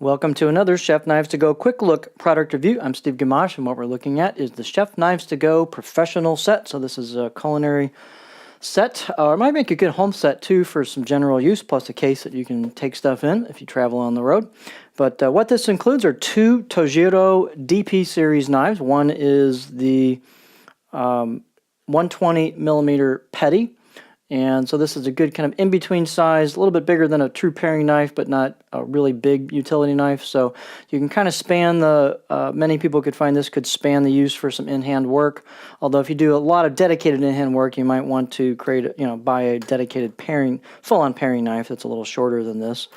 Welcome to another Chef Knives to Go quick look product review. I'm Steve Gamache, and what we're looking at is the Chef Knives to Go professional set. So this is a culinary set. It might make a good home set too for some general use, plus a case that you can take stuff in if you travel on the road. But what this includes are two Tojiro DP series knives. One is the 120 millimeter petty. And so this is a good kind of in-between size, a little bit bigger than a true paring knife, but not a really big utility knife. So you can kind of span the, many people could find this could span the use for some in-hand work. Although if you do a lot of dedicated in-hand work, you might want to create, buy a dedicated paring, full-on paring knife that's a little shorter than this.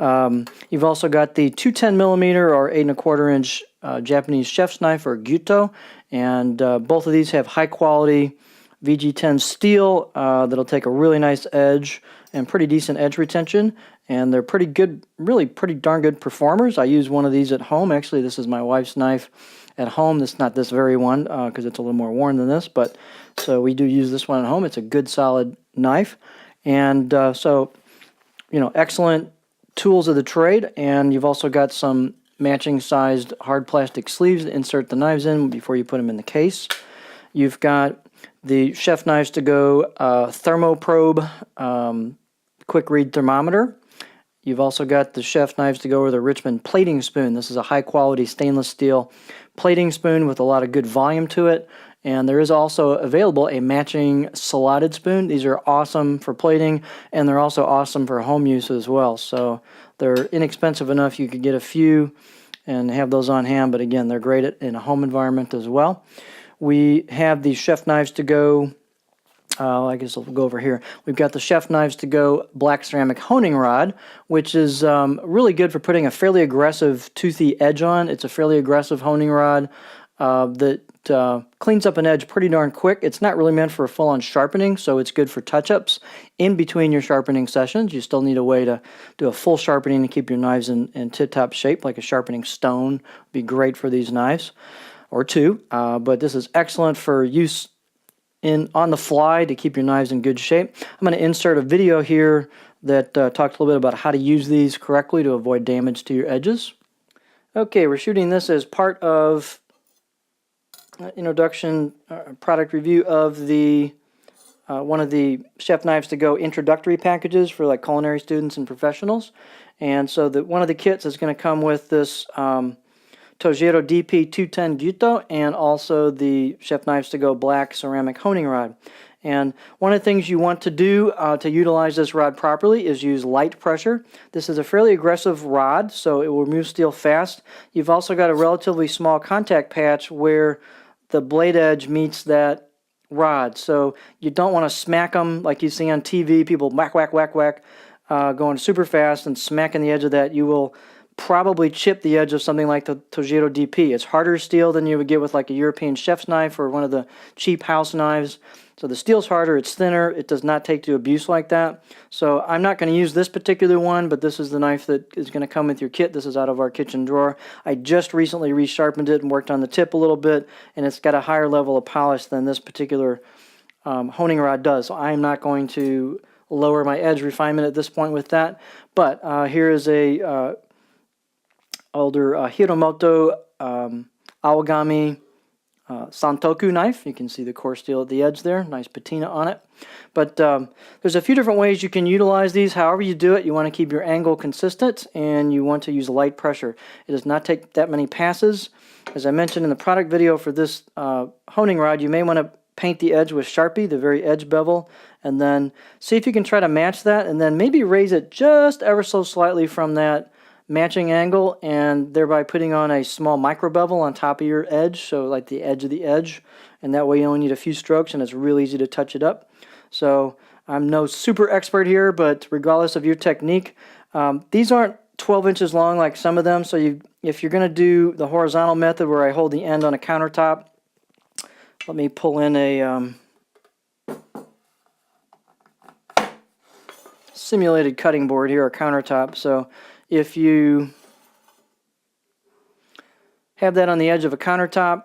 You've also got the 210 millimeter or 8 1/4 inch Japanese chef's knife or gyuto. And both of these have high-quality VG10 steel that'll take a really nice edge and pretty decent edge retention, and they're pretty good, really pretty darn good performers. I use one of these at home. Actually, this is my wife's knife at home. This not this very one because it's a little more worn than this, but so we do use this one at home. It's a good solid knife, and excellent tools of the trade. And you've also got some matching sized hard plastic sleeves to insert the knives in before you put them in the case. You've got the Chef Knives to Go thermoprobe quick read thermometer. You've also got the Chef Knives to Go with a Richmond plating spoon. This is a high quality stainless steel plating spoon with a lot of good volume to it. And there is also available a matching slotted spoon. These are awesome for plating, and they're also awesome for home use as well. So they're inexpensive enough you could get a few and have those on hand, but again, they're great in a home environment as well. We have the Chef Knives to Go, I guess I'll go over here. We've got the Chef Knives to Go black ceramic honing rod, which is really good for putting a fairly aggressive toothy edge on. It's a fairly aggressive honing rod that cleans up an edge pretty darn quick. It's not really meant for full-on sharpening, so it's good for touch-ups in between your sharpening sessions. You still need a way to do a full sharpening to keep your knives in tip-top shape, like a sharpening stone would be great for these knives. Or two, but this is excellent for use on the fly to keep your knives in good shape. I'm going to insert a video here that talks a little bit about how to use these correctly to avoid damage to your edges. Okay, we're shooting this as part of introduction product review of the one of the Chef Knives to Go introductory packages for like culinary students and professionals. And so one of the kits is going to come with this Tojiro DP 210 Gyuto and also the Chef Knives to Go black ceramic honing rod. And one of the things you want to do to utilize this rod properly is use light pressure. This is a fairly aggressive rod, so it will remove steel fast. You've also got a relatively small contact patch where the blade edge meets that rod. So you don't want to smack them like you see on TV, people whack, whack, whack, whack, going super fast and smacking the edge of that. You will probably chip the edge of something like the Tojiro DP. It's harder steel than you would get with like a European chef's knife or one of the cheap house knives. So the steel's harder, it's thinner, it does not take to abuse like that. So I'm not going to use this particular one, but this is the knife that is going to come with your kit. This is out of our kitchen drawer. I just recently resharpened it and worked on the tip a little bit, and it's got a higher level of polish than this particular honing rod does. So I'm not going to lower my edge refinement at this point with that. But here is a older Hiromoto Awagami Santoku knife. You can see the core steel at the edge there, nice patina on it. But there's a few different ways you can utilize these. However you do it, you want to keep your angle consistent and you want to use light pressure. It does not take that many passes. As I mentioned in the product video for this honing rod, you may want to paint the edge with Sharpie, the very edge bevel, and then see if you can try to match that, and then maybe raise it just ever so slightly from that matching angle, and thereby putting on a small micro bevel on top of your edge, so like the edge of the edge, and that way you only need a few strokes and it's real easy to touch it up. So I'm no super expert here, but regardless of your technique, these aren't 12 inches long like some of them, so if you're going to do the horizontal method where I hold the end on a countertop, let me pull in a simulated cutting board here, or countertop. So if you have that on the edge of a countertop,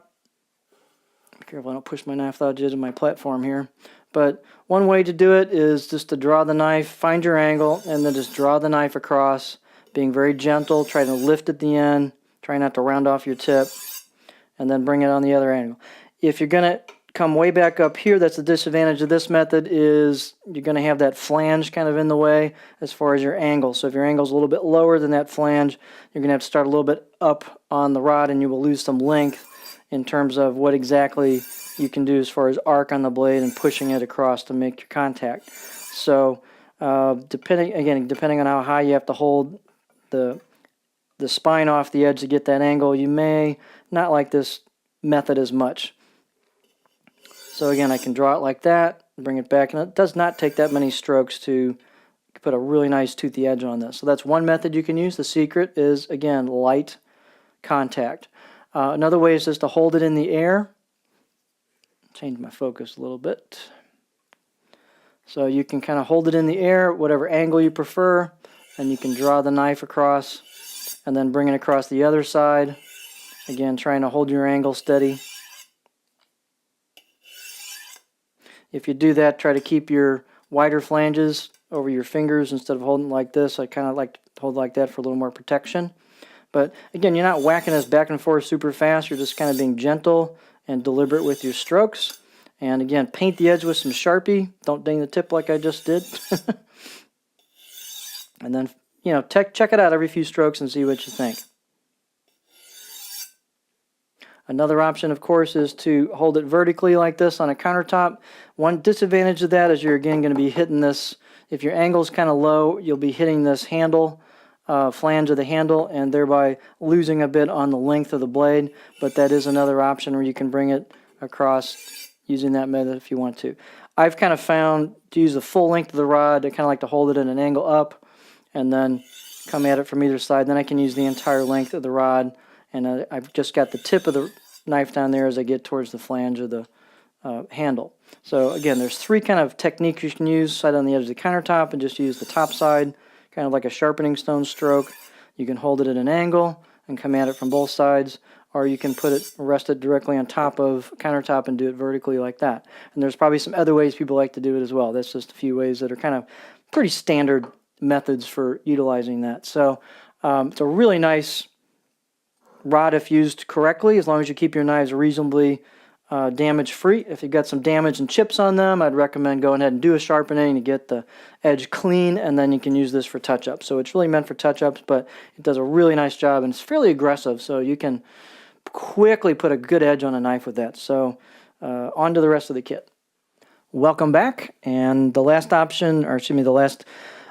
be careful I don't push my knife without edge of my platform here. But one way to do it is just to draw the knife, find your angle, and then just draw the knife across, being very gentle, trying to lift at the end, try not to round off your tip, and then bring it on the other angle. If you're going to come way back up here, that's the disadvantage of this method, is you're going to have that flange kind of in the way as far as your angle. So if your angle is a little bit lower than that flange, you're going to have to start a little bit up on the rod, and you will lose some length in terms of what exactly you can do as far as arc on the blade and pushing it across to make your contact. So depending on how high you have to hold the spine off the edge to get that angle, you may not like this method as much. So again, I can draw it like that, bring it back, and it does not take that many strokes to put a really nice toothy edge on this. So that's one method you can use. The secret is, again, light contact. Another way is just to hold it in the air. Change my focus a little bit. So you can kind of hold it in the air, whatever angle you prefer, and you can draw the knife across and then bring it across the other side. Again, trying to hold your angle steady. If you do that, try to keep your wider flanges over your fingers instead of holding like this. I kind of like to hold like that for a little more protection. But again, you're not whacking this back and forth super fast. You're just kind of being gentle and deliberate with your strokes. And again, paint the edge with some Sharpie. Don't ding the tip like I just did. And then, you know, check it out every few strokes and see what you think. Another option, of course, is to hold it vertically like this on a countertop. One disadvantage of that is you're, again, going to be hitting this. If your angle is kind of low, you'll be hitting this handle, flange of the handle, and thereby losing a bit on the length of the blade. But that is another option where you can bring it across using that method if you want to. I've kind of found to use the full length of the rod, I kind of like to hold it at an angle up and then come at it from either side. Then I can use the entire length of the rod. And I've just got the tip of the knife down there as I get towards the flange of the handle. So again, there's three kind of techniques you can use. Side on the edge of the countertop and just use the top side, kind of like a sharpening stone stroke. You can hold it at an angle and come at it from both sides, or you can rest it directly on top of countertop and do it vertically like that. And there's probably some other ways people like to do it as well. That's just a few ways that are kind of pretty standard methods for utilizing that. So it's a really nice rod if used correctly, as long as you keep your knives reasonably damage-free. If you've got some damage and chips on them, I'd recommend going ahead and do a sharpening to get the edge clean, and then you can use this for touch-ups. So it's really meant for touch-ups, but it does a really nice job, and it's fairly aggressive, so you can quickly put a good edge on a knife with that. So on to the rest of the kit. Welcome back, and the last option, or excuse me, the last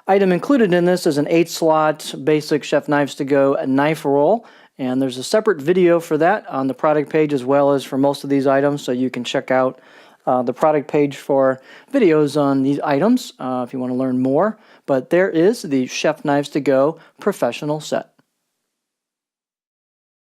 item included in this is an 8-slot basic ChefKnivesToGo knife roll. And there's a separate video for that on the product page as well as for most of these items, so you can check out the product page for videos on these items if you want to learn more. But there is the ChefKnivesToGo professional set.